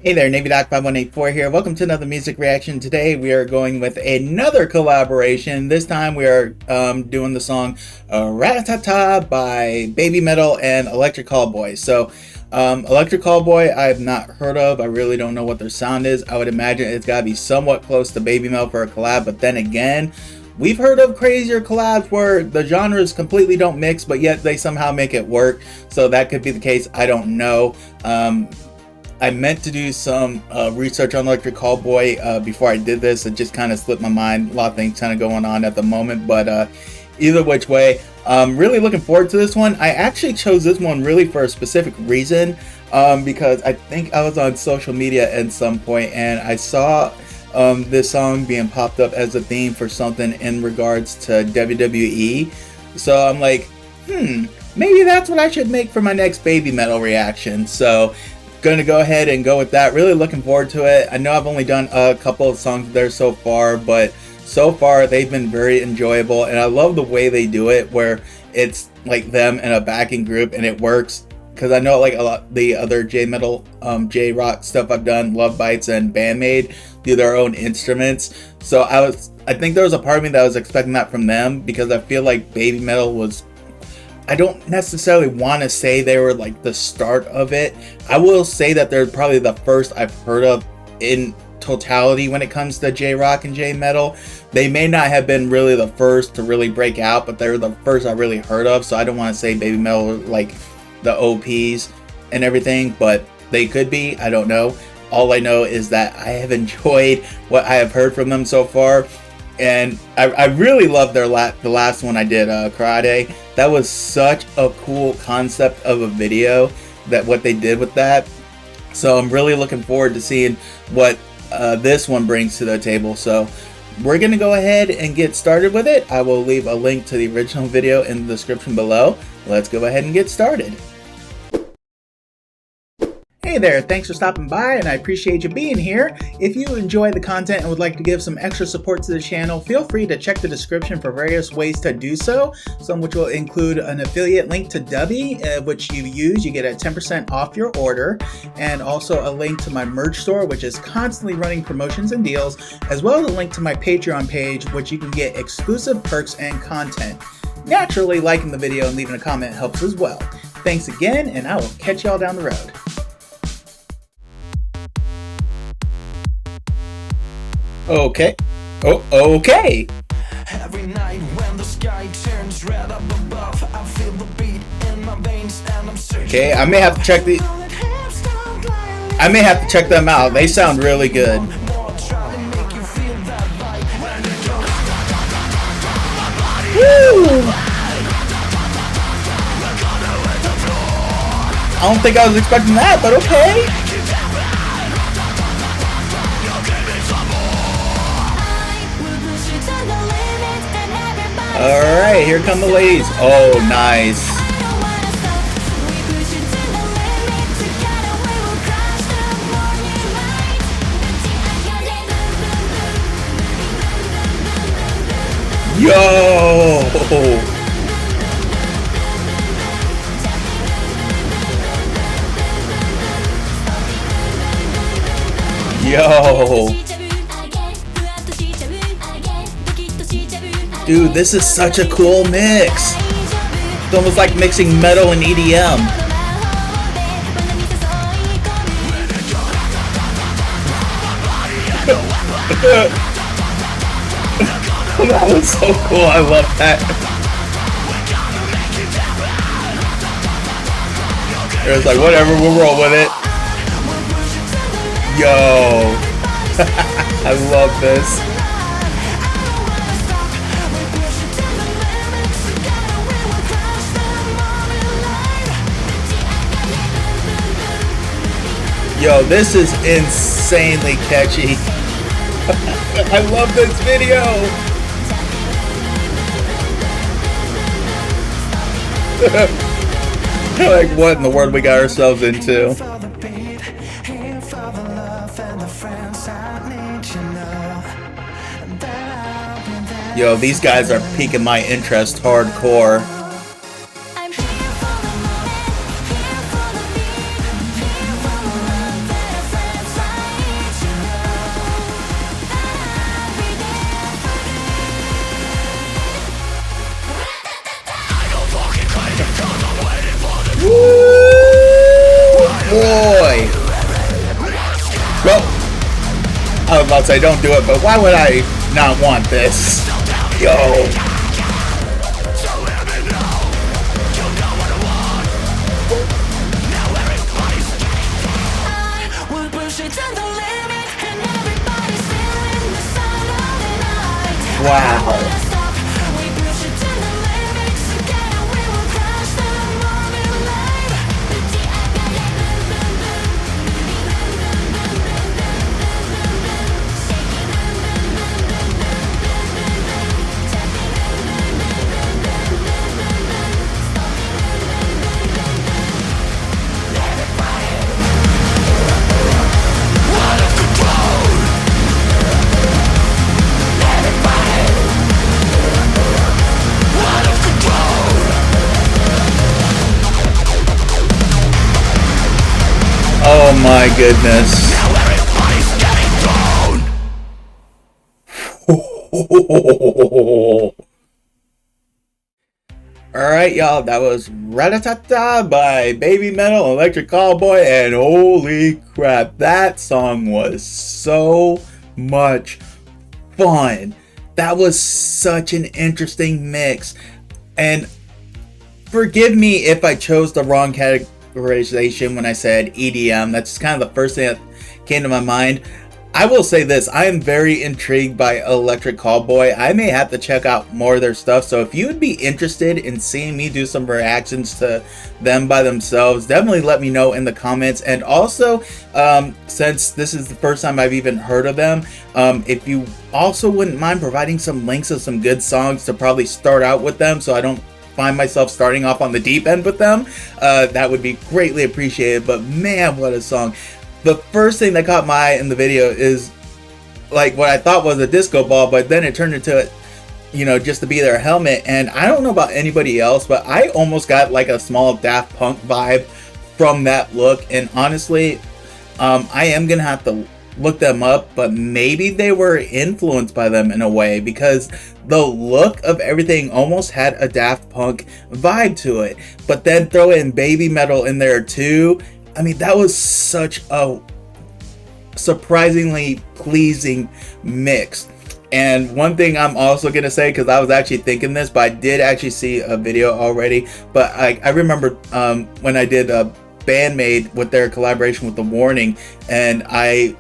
Hey there, NavyDoc5184 here. Welcome to another music reaction. Today we are going with another collaboration. This time we are doing the song RATATATA by BABYMETAL and Electric Callboy. So Electric Callboy I have not heard of. I really don't know what their sound is. I would imagine it's got to be somewhat close to BABYMETAL for a collab, but then again, we've heard of crazier collabs where the genres completely don't mix, but yet they somehow make it work. So that could be the case. I don't know. I meant to do some research on Electric Callboy before I did this. It just kind of slipped my mind. A lot of things kind of going on at the moment, but either which way, I'm really looking forward to this one. I actually chose this one really for a specific reason because I think I was on social media at some point and I saw this song being popped up as a theme for something in regards to WWE. So I'm like, maybe that's what I should make for my next BABYMETAL reaction. So gonna go ahead and go with that. Really looking forward to it. I know I've only done a couple of songs there so far, but so far they've been very enjoyable, and I love the way they do it where it's like them and a backing group and it works, because I know like a lot the other J-metal J-rock stuff I've done, Love Bites and Bandmade, do their own instruments. So I think there was a part of me that was expecting that from them, because I feel like BABYMETAL was, I don't necessarily want to say they were like the start of it. I will say that they're probably the first I've heard of in totality when it comes to J-rock and J-metal. They may not have been really the first to really break out, but they're the first I really heard of. So I don't want to say BABYMETAL like the OPs and everything, but they could be. I don't know. All I know is that I have enjoyed what I have heard from them so far. And I really loved the last one I did, Karate. That was such a cool concept of a video, that what they did with that. So I'm really looking forward to seeing what this one brings to the table. So we're going to go ahead and get started with it. I will leave a link to the original video in the description below. Let's go ahead and get started. Hey there, thanks for stopping by and I appreciate you being here. If you enjoy the content and would like to give some extra support to the channel, feel free to check the description for various ways to do so, some which will include an affiliate link to Dubby, which you use, you get a 10% off your order, and also a link to my merch store, which is constantly running promotions and deals, as well as a link to my Patreon page, which you can get exclusive perks and content. Naturally, liking the video and leaving a comment helps as well. Thanks again, and I will catch y'all down the road. Okay. Oh, okay. Every night when the sky turns red up above, I feel the beat in my veins and I'm searching. Okay, I may have to check them out. They sound really good. Woo! I don't think I was expecting that, but okay. Alright, here come the ladies. Oh, nice. Yo! Yo! Dude, this is such a cool mix. It's almost like mixing metal and EDM. That was so cool. I love that. It was like, whatever, we'll roll with it. Yo. I love this. Yo, this is insanely catchy. I love this video. Like, what in the world we got ourselves into? Yo, these guys are piquing my interest hardcore. I'll say don't do it, but why would I not want this? Yo. Wow. Oh my goodness. Alright, y'all, that was RATATATA by BABYMETAL and Electric Callboy, and holy crap, that song was so much fun. That was such an interesting mix, and forgive me if I chose the wrong categorization when I said EDM. That's kind of the first thing that came to my mind. I will say this, I am very intrigued by Electric Callboy. I may have to check out more of their stuff, so if you would be interested in seeing me do some reactions to them by themselves, definitely let me know in the comments. And also, since this is the first time I've even heard of them, if you also wouldn't mind providing some links of some good songs to probably start out with them, so I don't find myself starting off on the deep end with them, that would be greatly appreciated. But man, what a song. The first thing that caught my eye in the video is like what I thought was a disco ball, but then it turned into, you know, just to be their helmet. And I don't know about anybody else, but I almost got like a small Daft Punk vibe from that look. And honestly, I am gonna have to look them up, but maybe they were influenced by them in a way, because the look of everything almost had a Daft Punk vibe to it. But then throw in BABYMETAL in there too. I mean, that was such a surprisingly pleasing mix. And one thing I'm also gonna say, because I was actually thinking this, but I did actually see a video already, but I remember when I did Bandmade with their collaboration with The Warning, and I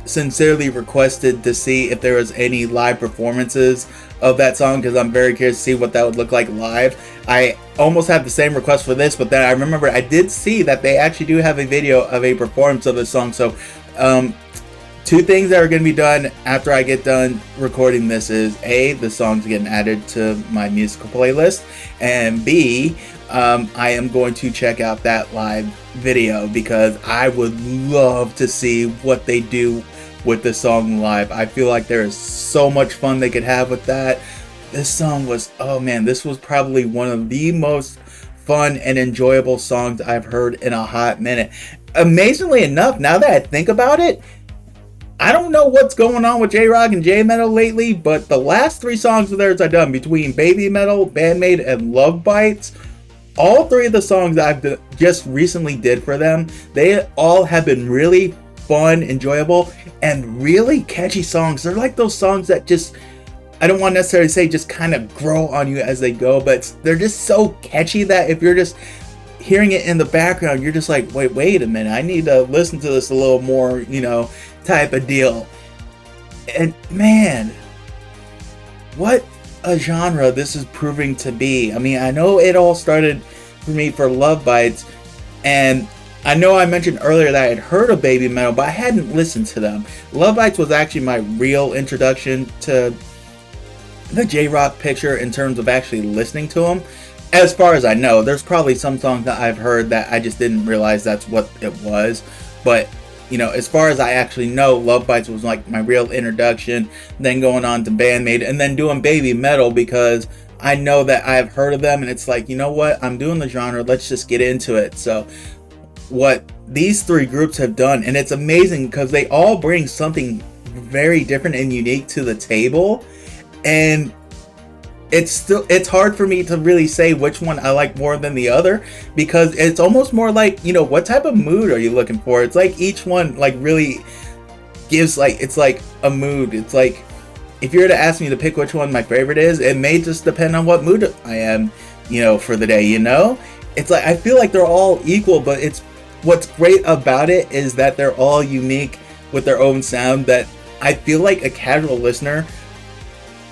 sincerely requested to see if there was any live performances of that song, because I'm very curious to see what that would look like live. I almost had the same request for this, but then I remember I did see that they actually do have a video of a performance of the song. So two things that are going to be done after I get done recording this is A, the song's getting added to my musical playlist, and B, I am going to check out that live video, because I would love to see what they do with the song live. I feel like there is so much fun they could have with that. This song was, oh man, this was probably one of the most fun and enjoyable songs I've heard in a hot minute. Amazingly enough, now that I think about it, I don't know what's going on with J-Rock and J-Metal lately, but the last three songs of theirs I've done, between BABYMETAL, Bandmade, and Love Bites, all three of the songs I've just recently did for them, they all have been really fun, enjoyable, and really catchy songs. They're like those songs that just, I don't want to necessarily say just kind of grow on you as they go, but they're just so catchy that if you're just hearing it in the background, you're just like, wait a minute, I need to listen to this a little more, you know, type of deal. And man, what a genre this is proving to be. I mean, I know it all started for me for Love Bites, and I know I mentioned earlier that I had heard of BABYMETAL, but I hadn't listened to them. Love Bites was actually my real introduction to the J-Rock picture in terms of actually listening to them. As far as I know, there's probably some songs that I've heard that I just didn't realize that's what it was. But, you know, as far as I actually know, Love Bites was like my real introduction, then going on to Bandmade, and then doing BABYMETAL, because I know that I've heard of them, and it's like, you know what, I'm doing the genre, let's just get into it. So what these three groups have done, and it's amazing because they all bring something very different and unique to the table, and it's hard for me to really say which one I like more than the other, because it's almost more like, you know, what type of mood are you looking for? It's like each one like really gives like, it's like a mood. It's like, if you were to ask me to pick which one my favorite is, it may just depend on what mood I am, for the day, It's like, I feel like they're all equal, but what's great about it is that they're all unique with their own sound, that I feel like a casual listener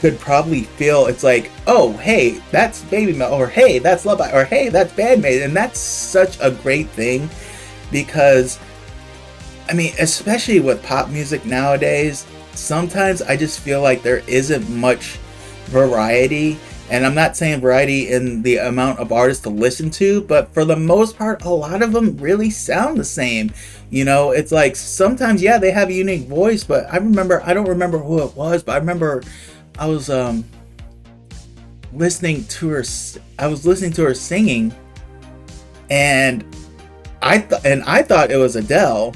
could probably feel. It's like, oh, hey, that's BABYMETAL, or hey, that's Love Bite, or hey, that's Bandmate. And that's such a great thing, because I mean, especially with pop music nowadays, sometimes I just feel like there isn't much variety. And I'm not saying variety in the amount of artists to listen to, but for the most part, a lot of them really sound the same. It's like sometimes, yeah, they have a unique voice, but I don't remember who it was, but I remember I was listening to her singing, and I thought it was Adele.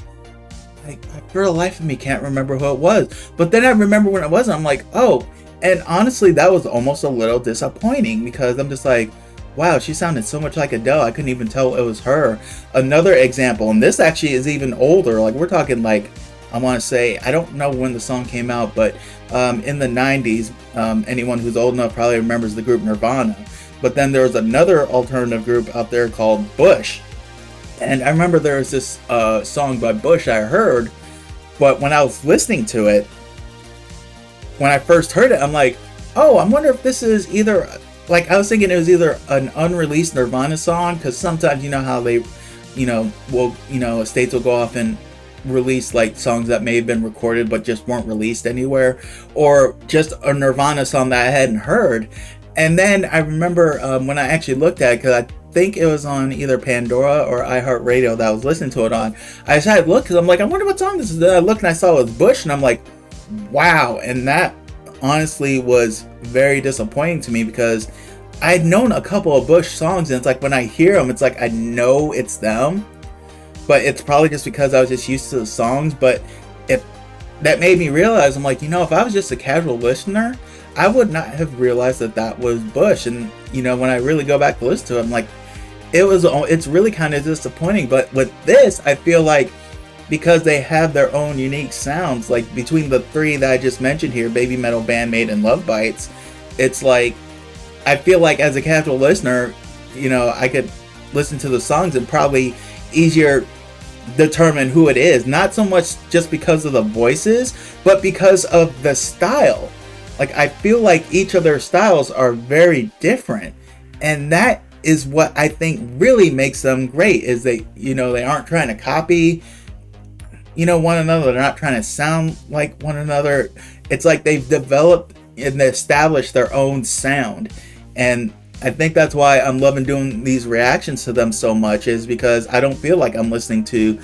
I for the life of me can't remember who it was, but then I remember when it was, and I'm like, oh. And honestly, that was almost a little disappointing, because I'm just like, wow, she sounded so much like Adele, I couldn't even tell it was her. Another example, and this actually is even older, like we're talking like, I want to say, I don't know when the song came out, but in the 90s, anyone who's old enough probably remembers the group Nirvana. But then there was another alternative group out there called Bush. And I remember there was this song by Bush I heard, but when I was listening to it, when I first heard it, I'm like, oh, I wonder if this is either, like, I was thinking it was either an unreleased Nirvana song, because sometimes, how they, states will go off and release, like, songs that may have been recorded but just weren't released anywhere, or just a Nirvana song that I hadn't heard. And then I remember when I actually looked at it, because I think it was on either Pandora or iHeartRadio that I was listening to it on, I decided to look, because I'm like, I wonder what song this is. Then I looked and I saw it was Bush, and I'm like, wow. And that honestly was very disappointing to me, because I had known a couple of Bush songs, and it's like when I hear them, it's like I know it's them, but it's probably just because I was just used to the songs. But if that made me realize, I'm like, if I was just a casual listener, I would not have realized that was Bush. And when I really go back to listen to it, I'm like, it's really kind of disappointing. But with this, I feel like, because they have their own unique sounds, like between the three that I just mentioned here, BABYMETAL, Bandmate, and Love Bites, it's like, I feel like as a casual listener, I could listen to the songs and probably easier determine who it is. Not so much just because of the voices, but because of the style. Like, I feel like each of their styles are very different. And that is what I think really makes them great, is they aren't trying to copy one another. They're not trying to sound like one another. It's like they've developed and established their own sound. And I think that's why I'm loving doing these reactions to them so much, is because I don't feel like I'm listening to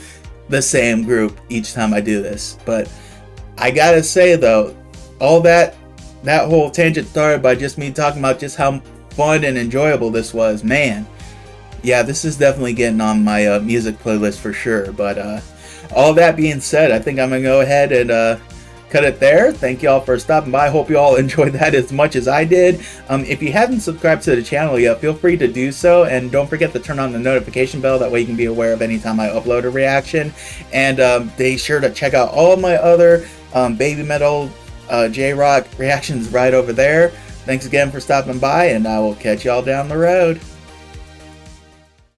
the same group each time I do this. But I gotta say though, all that whole tangent started by just me talking about just how fun and enjoyable this was. Man, yeah, this is definitely getting on my music playlist for sure. But all that being said, I think I'm gonna go ahead and cut it there. Thank y'all for stopping by. Hope you all enjoyed that as much as I did. If you haven't subscribed to the channel yet, feel free to do so, and don't forget to turn on the notification bell. That way you can be aware of any time I upload a reaction. And be sure to check out all my other BABYMETAL J-Rock reactions right over there. Thanks again for stopping by, and I will catch y'all down the road.